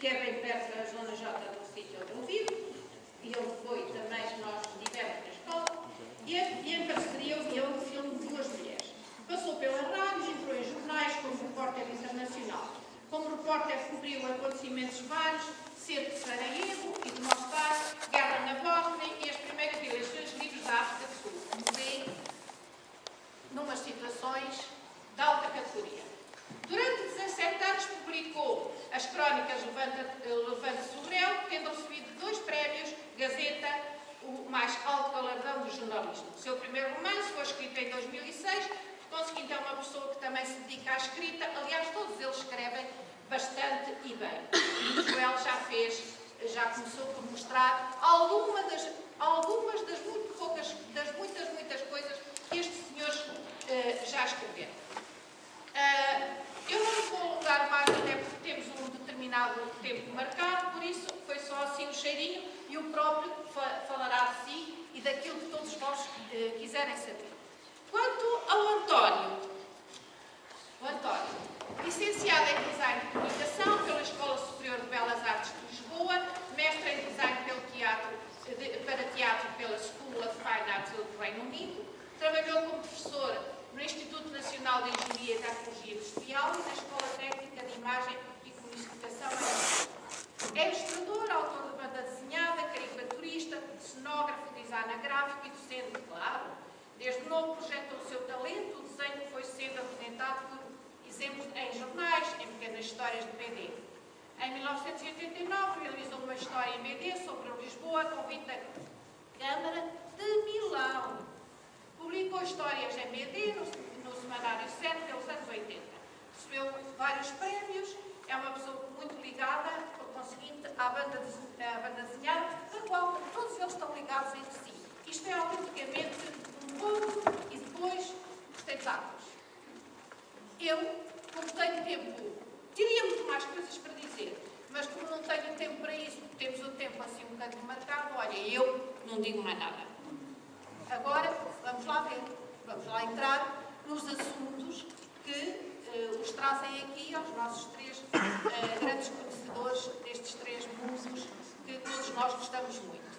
que é bem perto da Zona J do sítio onde eu vivo, e ele foi também que nós estivemos na escola, e em parceria eu um filme de duas mulheres. Passou pelas rádios, entrou em jornais como repórter internacional. Como repórter cobriu acontecimentos vários, cerca de Sarajevo e de Mostar, guerra na Bósnia e as primeiras eleições livres da África do Sul, como vê, numas situações de alta categoria. Durante 17 anos publicou as crónicas Levante Sobrel, tendo recebido 2 prémios Gazeta, o mais alto galardão do jornalismo. O seu primeiro romance foi escrito em 2006, por conseguinte é uma pessoa que também se dedica à escrita. Aliás, todos eles escrevem bastante e bem. E o Joel já começou por mostrar algumas das muitas coisas que estes senhores já escreveram. Eu não me vou alongar mais, até porque temos um determinado tempo marcado, por isso foi só assim um cheirinho e o próprio falará de si e daquilo que todos vós quiserem saber. Quanto ao António, licenciado em Design de Comunicação pela Escola Superior de Belas Artes de Lisboa, mestre em Design para Teatro pela School of Fine Arts do Reino Unido, trabalhou como professor no Instituto Nacional de Engenharia e Tecnologia Industrial e na Escola Técnica de Imagem e Comunicação em Lisboa. É ilustrador, autor de banda desenhada, caricaturista, cenógrafo, designer gráfico e docente, claro. Desde novo projetou o seu talento, o desenho foi sendo apresentado por exemplos em jornais, em pequenas histórias de BD. Em 1989 realizou uma história em BD sobre Lisboa, a convite da Câmara de Milão. Publicou histórias em BD no Semanário 7 pelos anos 80. Recebeu vários prémios, é uma pessoa muito ligada, por conseguinte, à banda desenhada, da qual todos eles estão ligados entre si. Isto é autenticamente um povo e depois os tentáculos. Eu, como tenho tempo, teria muito mais coisas para dizer, mas como não tenho tempo para isso, temos o tempo assim um bocadinho marcado, olha, eu não digo mais nada. Agora, vamos lá ver, vamos lá entrar nos assuntos que os trazem aqui aos nossos 3 grandes conhecedores destes 3 mundos que todos nós gostamos muito.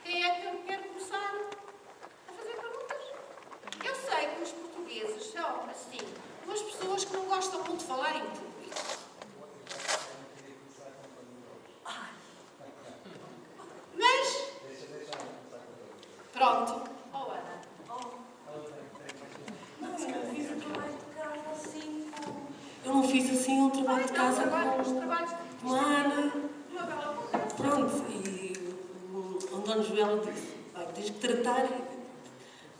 Quem é que quer começar a fazer perguntas? Eu sei que os portugueses são, assim, umas pessoas que não gostam muito de falar em público. Mas, pronto. Oh, Ana. Eu não fiz assim um trabalho de casa com a Ana. Pronto, e o António Joel disse, tens que tratar,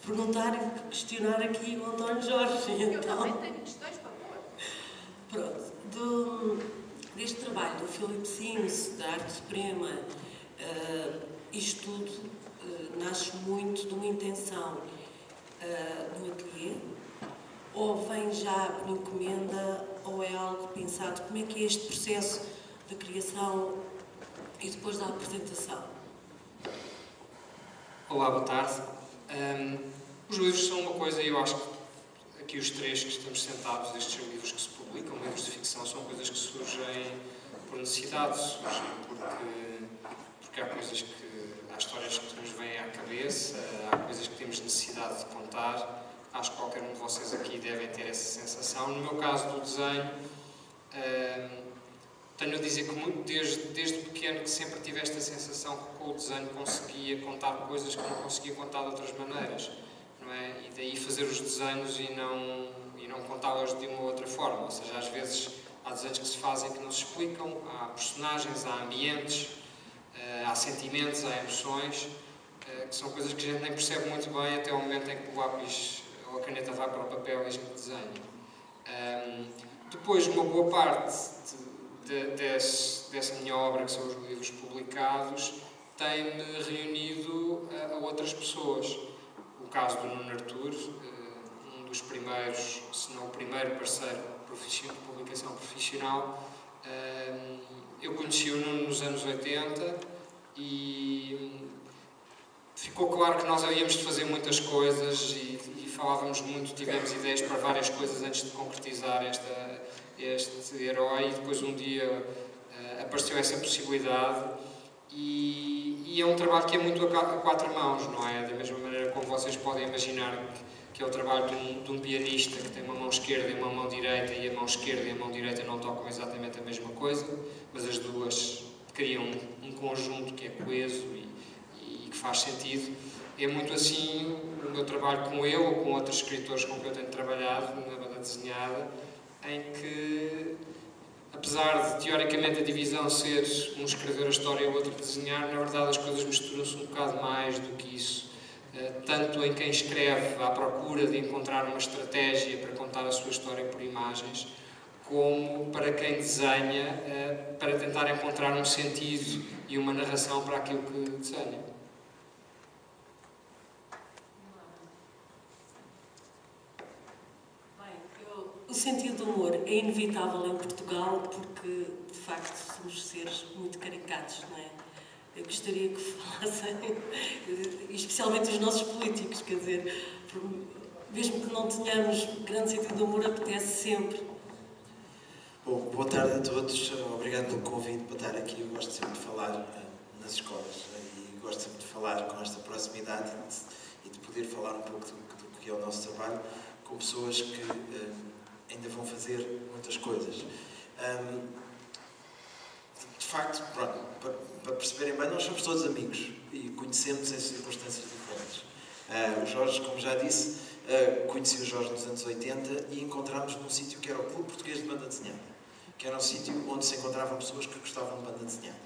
perguntar e questionar aqui o António Jorge. Eu também tenho questões para pôr. Pronto, deste trabalho do Filipe Sims, da Arte Suprema, isto tudo nasce muito de uma intenção do ateliê, ou vem já por encomenda, ou é algo pensado? Como é que é este processo de criação e depois da apresentação? Olá, boa tarde. Os livros são uma coisa, e eu acho que aqui os 3 que estamos sentados, destes livros que se publicam, livros de ficção, são coisas que surgem por necessidade, surgem porque há coisas há histórias que nos vêm à cabeça, há coisas que temos necessidade de contar. Acho que qualquer um de vocês aqui devem ter essa sensação. No meu caso do desenho, tenho a dizer que desde pequeno que sempre tive esta sensação que com o desenho conseguia contar coisas que não conseguia contar de outras maneiras, não é? E daí fazer os desenhos e não contá-los de uma outra forma. Ou seja, às vezes há desenhos que se fazem que não se explicam, há personagens, há ambientes, há sentimentos, há emoções, que são coisas que a gente nem percebe muito bem até ao momento em que o lápis ou a caneta vai para o papel e a gente desenha. Depois, uma boa parte dessa minha obra, que são os livros publicados, tem-me reunido a outras pessoas. O caso do Nuno Artur, um dos primeiros, se não o primeiro parceiro de publicação profissional, eu conheci o Nuno nos anos 80 e ficou claro que nós havíamos de fazer muitas coisas e falávamos muito, tivemos ideias para várias coisas antes de concretizar este herói, e depois um dia apareceu essa possibilidade e é um trabalho que é muito a quatro mãos, não é? Da mesma maneira como vocês podem imaginar que é o trabalho de um pianista que tem uma mão esquerda e uma mão direita, e a mão esquerda e a mão direita não tocam exatamente a mesma coisa, mas as duas criam um conjunto que é coeso e que faz sentido. É muito assim o meu trabalho com eu ou com outros escritores com que eu tenho trabalhado na banda desenhada, em que, apesar de teoricamente a divisão ser um escrever a história e o outro desenhar, na verdade as coisas misturam-se um bocado mais do que isso. Tanto em quem escreve à procura de encontrar uma estratégia para contar a sua história por imagens, como para quem desenha para tentar encontrar um sentido e uma narração para aquilo que desenha. O sentido do humor é inevitável em Portugal porque, de facto, somos seres muito caricatos, não é? Eu gostaria que falassem, especialmente os nossos políticos, quer dizer, mesmo que não tenhamos grande sentido de humor, apetece sempre. Bom, boa tarde a todos, obrigado pelo convite para estar aqui. Eu gosto sempre de falar nas escolas e gosto sempre de falar com esta proximidade e de poder falar um pouco do que é o nosso trabalho com pessoas que ainda vão fazer muitas coisas. De facto, pronto, para perceberem bem, nós somos todos amigos e conhecemos em circunstâncias diferentes. O Jorge, como já disse, conheci o Jorge nos anos 80 e encontramos num sítio que era o Clube Português de Banda Desenhada, que era um sítio onde se encontravam pessoas que gostavam de banda desenhada.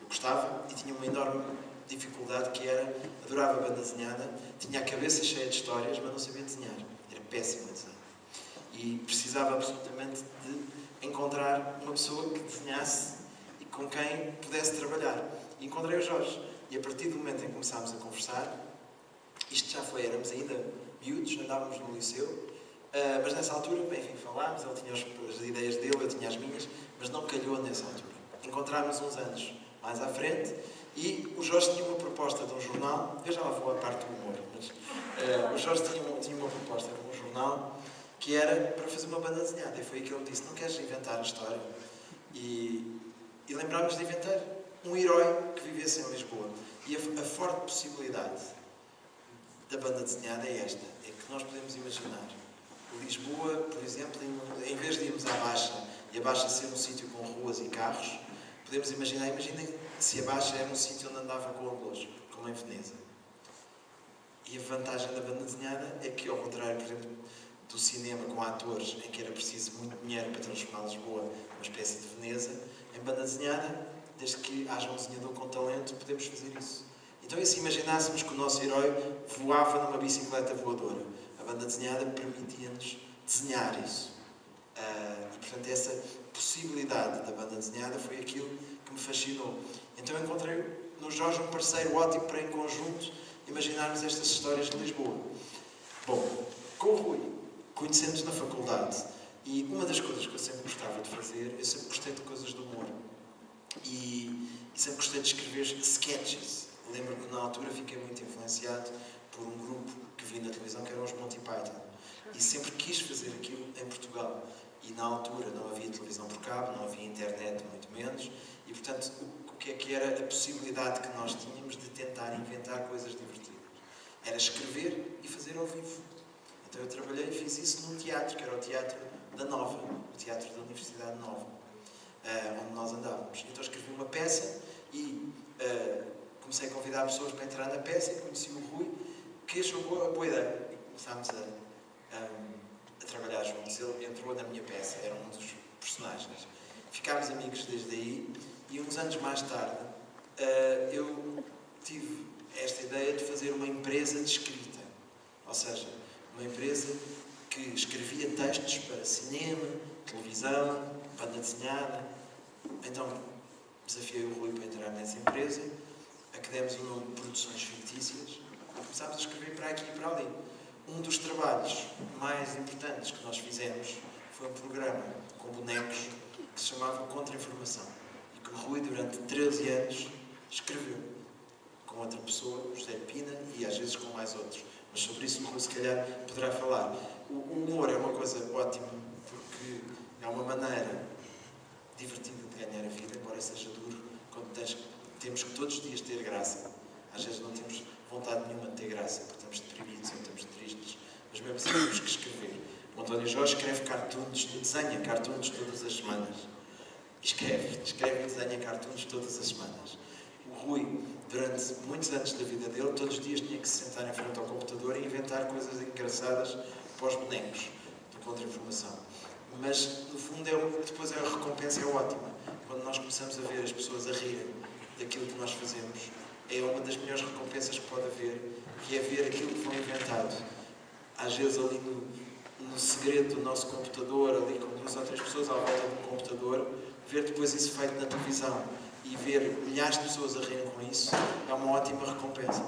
Eu gostava e tinha uma enorme dificuldade que era, adorava banda desenhada, tinha a cabeça cheia de histórias, mas não sabia desenhar. Era péssimo a desenhar. E precisava absolutamente de encontrar uma pessoa que desenhasse e com quem pudesse trabalhar. E encontrei o Jorge. E a partir do momento em que começámos a conversar, isto já foi, éramos ainda miúdos, andávamos no liceu, mas nessa altura, enfim, falámos, ele tinha as ideias dele, eu tinha as minhas, mas não calhou nessa altura. Encontrámos uns anos mais à frente e o Jorge tinha uma proposta de um jornal, eu já lá vou à parte do humor, mas o Jorge tinha uma proposta de um jornal que era para fazer uma banda desenhada. E foi aí que ele disse, não queres inventar a história? E lembrámos de inventar um herói que vivesse em Lisboa. E a forte possibilidade da banda desenhada é esta, é que nós podemos imaginar Lisboa, por exemplo, em vez de irmos à Baixa, e a Baixa ser um sítio com ruas e carros, podemos imaginar, imaginem se a Baixa era um sítio onde andava gondolas, como em Veneza. E a vantagem da banda desenhada é que, ao contrário, por exemplo, do cinema com atores em que era preciso muito dinheiro para transformar Lisboa numa espécie de Veneza, em banda desenhada, desde que haja um desenhador com talento, podemos fazer isso. Então, e se imaginássemos que o nosso herói voava numa bicicleta voadora? A banda desenhada permitia-nos desenhar isso. E, portanto, essa possibilidade da banda desenhada foi aquilo que me fascinou. Então, eu encontrei no Jorge um parceiro ótimo para, em conjunto, imaginarmos estas histórias de Lisboa. Bom, com o Rui, conhecemos na faculdade, e uma das coisas que eu sempre gostava de fazer, eu sempre gostei de coisas do humor. E sempre gostei de escrever sketches. Lembro-me que na altura fiquei muito influenciado por um grupo que vi na televisão, que eram os Monty Python. E sempre quis fazer aquilo em Portugal. E na altura não havia televisão por cabo, não havia internet, muito menos. E, portanto, o que era a possibilidade que nós tínhamos de tentar inventar coisas divertidas? Era escrever e fazer ao vivo. Então eu trabalhei e fiz isso num teatro, que era o Teatro da Nova, o Teatro da Universidade Nova, onde nós andávamos. Então escrevi uma peça e comecei a convidar pessoas para entrar na peça e conheci o Rui, que achou boa ideia. E começámos a trabalhar juntos. Ele entrou na minha peça, era um dos personagens. Ficámos amigos desde aí e uns anos mais tarde eu tive esta ideia de fazer uma empresa de escrita. Ou seja, uma empresa que escrevia textos para cinema, televisão, banda desenhada. Então desafiei o Rui para entrar nessa empresa, a que demos o nome de Produções Fictícias, e começámos a escrever para aqui e para ali. Um dos trabalhos mais importantes que nós fizemos foi um programa com bonecos que se chamava Contra-Informação e que o Rui, durante 13 anos, escreveu com outra pessoa, José Pina, e às vezes com mais outros. Mas sobre isso o Rui, se calhar, poderá falar. O humor é uma coisa ótima porque é uma maneira divertida de ganhar a vida, embora embora seja duro, quando temos que todos os dias ter graça. Às vezes não temos vontade nenhuma de ter graça, porque estamos deprimidos ou estamos tristes, mas mesmo assim temos que escrever. O António Jorge escreve cartoons, desenha cartoons todas as semanas. Escreve e desenha cartoons todas as semanas. O Rui, durante muitos anos da vida dele, todos os dias tinha que se sentar em frente ao computador e inventar coisas engraçadas para os bonecos do Contra-Informação. Mas, no fundo, depois a recompensa é ótima. Quando nós começamos a ver as pessoas a rirem daquilo que nós fazemos, é uma das melhores recompensas que pode haver, que é ver aquilo que foi inventado. Às vezes ali no segredo do nosso computador, ali com 2 ou 3 pessoas à volta de um computador, ver depois isso feito na televisão e ver milhares de pessoas a rirem com isso, é uma ótima recompensa.